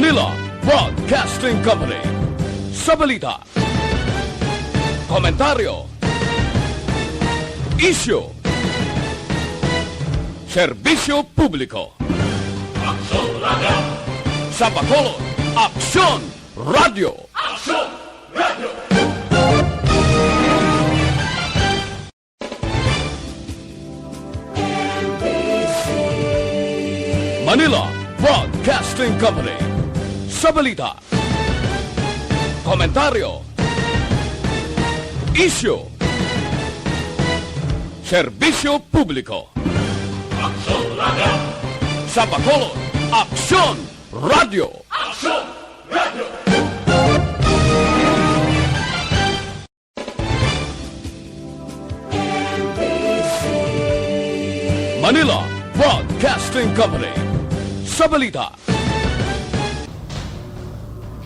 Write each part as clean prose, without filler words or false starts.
Manila Broadcasting Company. Sa balita, komentaryo, isyu, serbisyo publiko. Aksyon Radio! Sa Bacolod, Aksyon Radio! Aksyon Radio! Manila Broadcasting Company. Sa balita, komentaryo, isyu, serbisyo publiko. Aksyon Radio! Sa Bacolod, Aksyon Radio! Aksyon Radio! Manila Broadcasting Company. Sa balita,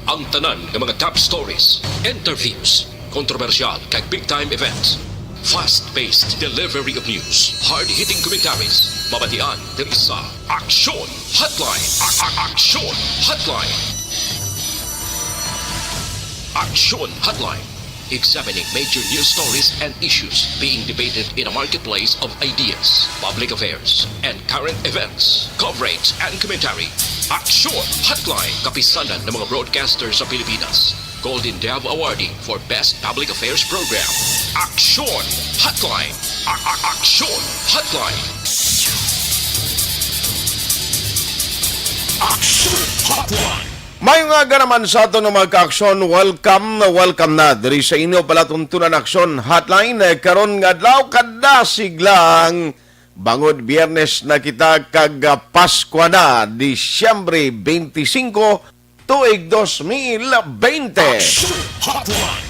ang tanan ng mga top stories, interviews, kontrobersyal kag big-time events, fast-paced delivery of news, hard-hitting commentaries, mabatian ng isa, Aksyon Hotline! Aksyon Hotline! Aksyon Hotline! Examining major news stories and issues being debated in a marketplace of ideas, public affairs, and current events. Coverage and commentary. Aksyon Hotline. Kapisanan ng mga broadcasters sa Pilipinas. Golden Dove Awarding for Best Public Affairs Program. Aksyon Hotline. Aksyon Hotline. Aksyon Hotline! May nga naman sa ato ng mga ka-aksyon, welcome na diri sa inyo pala tuntunan aksyon hotline. Karon nga adlaw kada siglang bangod Biyernes na kita kag Pasko na, Disyembre 25, tuig 2020. Aksyon Hotline!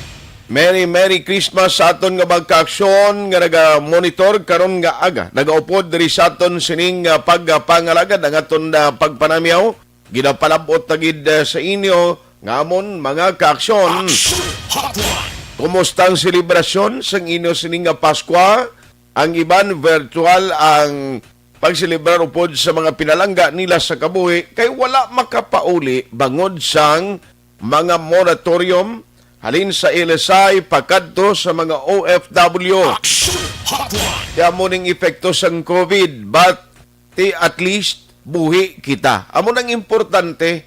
Merry Christmas sa aton nga magka-aksyon nga naga-monitor karon nga aga. Nagaupod diri sa aton sining pagpangalagad ang aton pagpanamyaw. Ginapalabot tagid sa inyo ngamon mga ka-aksyon. Aksyon Hotline! Kumusta ang selebrasyon sa inyo sining Paskwa? Ang iban virtual ang pagselebrar upod sa mga pinalangga nila sa kabuhi kay wala makapauli bangod sang mga moratorium halin sa LSI pakadto sa mga OFW. Aksyon Hotline! Kaya mo ning epekto sang COVID but at least buhi kita. Amo nang importante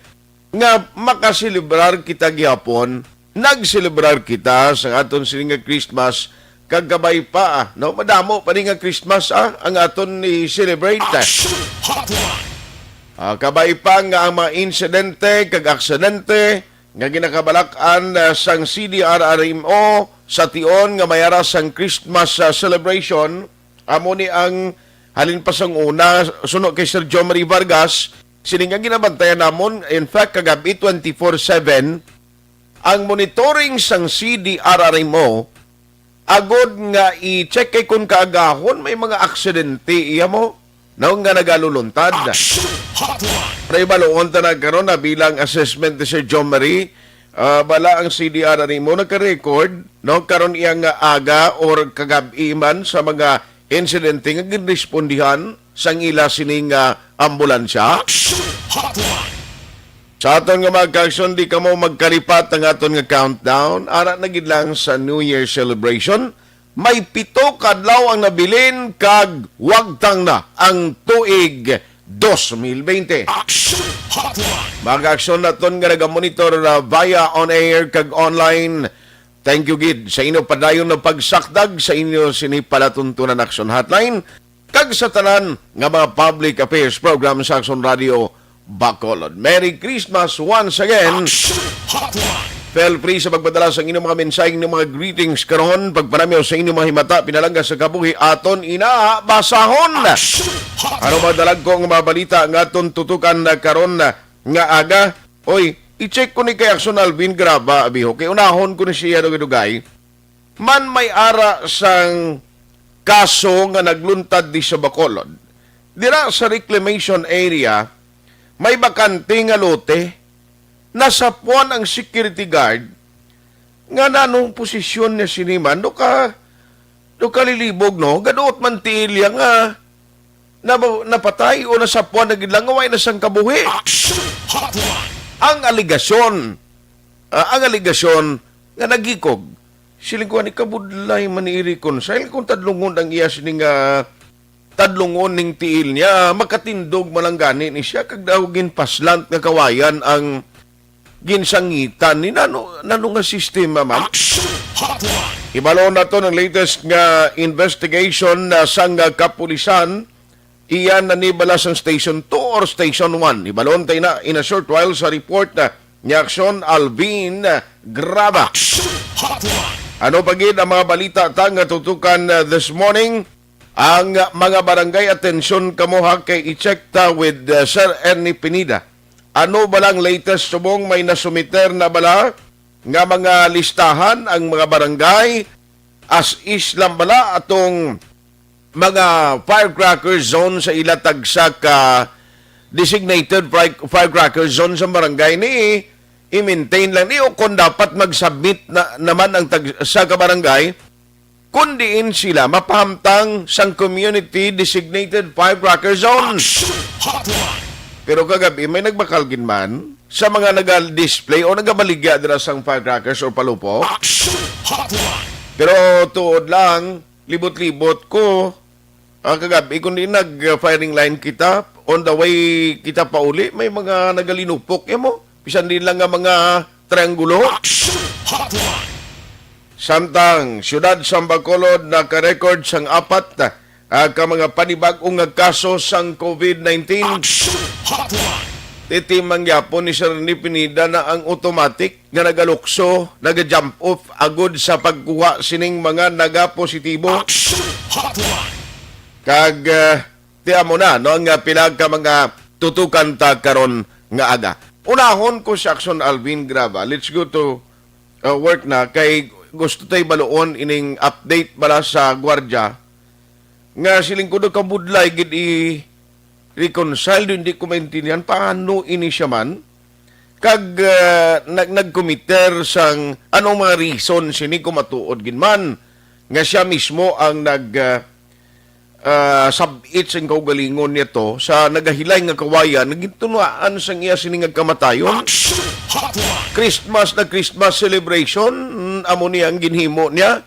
nga makaselebrar kita gihapon, nagselebrar kita sa aton sining Christmas kagabay pa no madamo pa nga Christmas ang aton ni celebrate. Aksyon Hotline! Kabay pa nga ang mga insidente kag aksidente nga ginakabalak-an sang CDRRMO sa tion nga mayara sang Christmas celebration. Amo ni ang halin pa sang una, sunod kay Sir John Marie Vargas, siningang ginabantayan namon, in fact, kagabi 24/7, ang monitoring sang CDRRMO, agod nga i-check kay kung kaagahon, may mga aksidente, iya mo, naong nga nagaluluntad. Aksyon Hotline! Pero ibaluon ta na karon na bilang assessment ni Sir John Marie, bala ang CDRRMO nagka-record, no, karon iyang aga or kagabi man sa mga insidente nga ginrespondihan sang ila sining ambulansya. Aksyon Hotline! Sa aton nga magka-aksyon, di ka mo magkalipat ang aton nga countdown. Ara na gid lang sa New Year celebration. May 7 kadlaw ang nabilin kag wagtang na ang tuig 2020. Aksyon Hotline! Mag-aksyon naton nga nagamonitor via on-air kag online. Thank you, Gid, sa inyo padayon na pagsakdag sa inyo sinipalatuntunan Aksyon Hotline kag sa tanan nga mga public affairs program sa Aksyon Radio Bacolod. Merry Christmas once again. Aksyon Hotline! Feel free sa pagpadala sa inyong mga mensaheng ng mga greetings karon pagpanamyaw sa inyong mga himata pinalangga sa kabuhi aton inabasahon. Aksyon Hotline! Ano madalag ko nga mga balita nga aton tutukan na karon nga aga. Oy, i-check ko ni kay Aksyon Alvin Graba, abiho. Kay unahon ko ni siya dugay. Man may ara sang kaso nga nagluntad di sa Bacolod. Dira sa reclamation area, may bakante nga lote. Nasa puwan ang security guard nga nanong posisyon niya siniman. Do kalilibog, no? Gaduot man tiilya nga napatay o nasapuan na gidlang ngaway na sang kabuhi. Aksyon Hotline! ang aligasyon nga nagikog siling ko ni kabudlay man ni i-reconcile kung tadlungon ang iya sining tadlungon ning tiil niya makatindog malanggani ni siya kag daw ginpaslant nga kawayan ang ginsangitan ni nano nga sistema man. Ibalo na to ng latest nga investigation sang kapulisan. Iyan nanibala sa Station 2 or Station 1. Ibalon tayo na in a short while sa report ni Aksyon Alvin Graba. Ano pagid ang mga balita tang tutukan this morning? Ang mga barangay, atensyon kamuha kay i-check ta with Sir Ernie Pinida. Ano balang latest subong may nasumiter na bala nga mga listahan ang mga barangay as islam bala atong mga firecracker zone sa ilatag sa designated firecracker zone sa barangay ni i-maintain lang niyo kung dapat mag-submit naman ang sa kabarangay kundiin sila mapahamtang sang community designated firecracker zone. Pero kagabi may nagbakalgin man sa mga nag-display o nagabaligya dira sang firecrackers or palupo. Pero tuod lang libot-libot ko kagabi kundi nag-firing line kita on the way kita pauli may mga nagalinupok mo bisan din lang nga mga triangulo. Samtang siyudad sang Bacolod naka-record sang 4 ka mga panibag-ong nga kaso sang COVID-19. Titimang yapon ni Sir Ernie Pinida na ang automatic nga nagalukso, naga-jump off agod sa pagkuha sining mga naga-positibo. Kag tiya mo na no nga pila ka mga tutukan ta karon nga aga. Unahon ko si Aksyon Alvin Graba. Let's go to work na kay gusto tay baluon ining update bala sa gwardiya nga siling kuno kabudlay gid reconcile hindi ko maintindihan paano ini siya man kag nagkomiter sang anong mga reason sini ko matuod gid man nga siya mismo ang sabit sa kaugalingon nito sa nagahilay nga kawayan nagintunaan sang iya sini nga kamatayon. Christmas celebration amo niya ang ginhimo niya.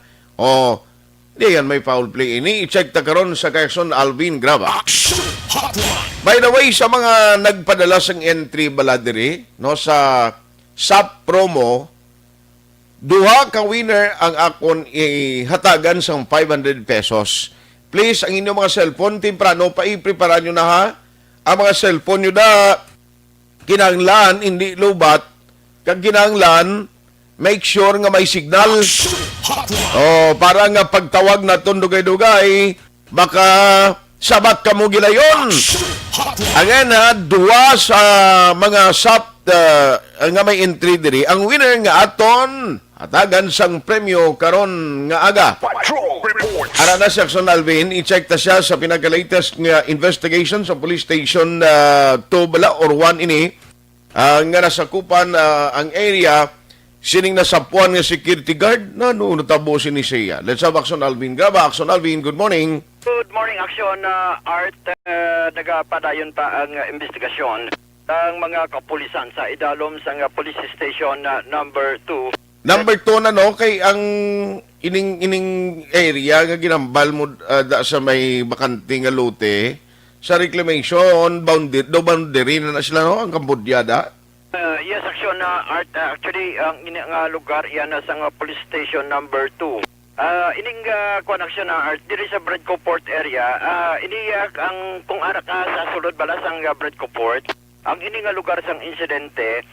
Di yan may foul play ini. I-check ta karon sa Aksyon Alvin Graba. By the way, sa mga nagpadala sang entry baladiri no sa SAP promo, duha ka winner ang akon ihatagan sang 500 pesos. Please, ang inyong mga cellphone, temprano pa i-prepare nyo na ha. Ang mga cellphone nyo na kinanglan, hindi lubat. Kag kinanglan, make sure nga may signal. Para nga pagtawag na dugay-dugay, baka sabat ka mo gilayon. Again ha, duwa sa mga SAP nga may entry diri. Ang winner nga aton, hatagan sang premyo karon nga aga. Ara na si Aksyon Alvin, i-check ta siya sa pinaka-latest nga investigation sa police station 2 bala or 1 ini. Nga nasakupan ang area sining nasapuan nga security guard na natabo ni siya. Let's have Aksyon Alvin Graba. Aksyon Alvin, good morning. Good morning, Aksyon. Art, nagapadayon pa ang investigasyon ng mga kapulisan sa idalom sa police station number 2. Number 2 na no, kay ang ining area nga ginambal mo sa may bakante nga lote sa reclamation boundary na sila no ang Cambodia. Yes, Aksyon. Art, actually ang nga lugar yan sa police station number 2. Ining kuan Aksyon Art diri sa Bradco Port area. Iniyak ang kung ara ka sa sulod bala sang Bradco Port. Ang ini nga lugar sang insidente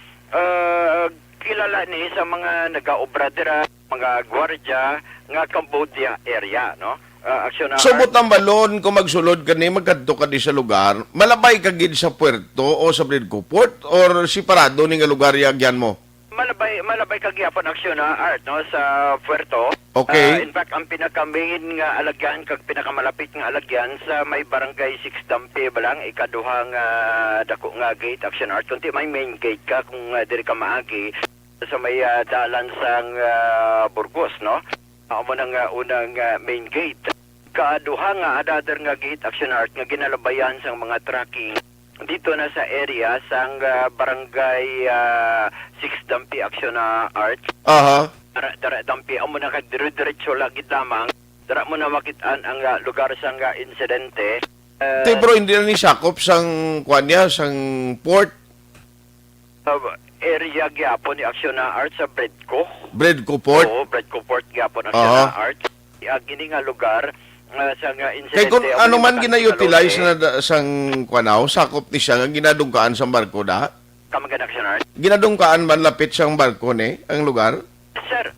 kilala ni sa mga nagaobra dira, mga gwardiya nga Cambodia area, no? Aksyon Sumot ang balon kung magsulod ka ni magkadto ka di sa lugar, malabay ka gid sa puerto o sa Bradco Port or separado ni nga lugar yagyan mo? Malabay kagyapon Aksyon Art no sa puerto. Okay. In fact, ang pinaka-main nga alagyan kag pinakamalapit nga alagyan sa may barangay 6 Dampi balang ikaduhang dako nga gate Aksyon Art kunti may main gate ka kung diri ka maagi sa may dalan sang Burgos no. Amo nang unang main gate. Kaduha nga another nga gate Aksyon Art nga ginalabayan sang mga tracking dito na sa area sang barangay 6 Dampi Action na Art. Aha. Dara Dampi amo na dire-diretso lagi lamang. Dara mo na makitaan ang lugar sang insidente. Te bro, hindi na ni sakop sang kuanya, sang port, Area gyapon ni Action na Art sa Bredco. Bredco Port. Oo, Bredco Port gyapon Action Aha. na Art. Gini nga lugar sang insidente. Kay kung amo ano ni man Matansi gina-utilize Calore. na sang kuanaw, sakop ni siya nga ginadungkaan sang barko da. Kamagan Action Art. Ginadungkaan man lapit sang barko ni ang lugar. Sir,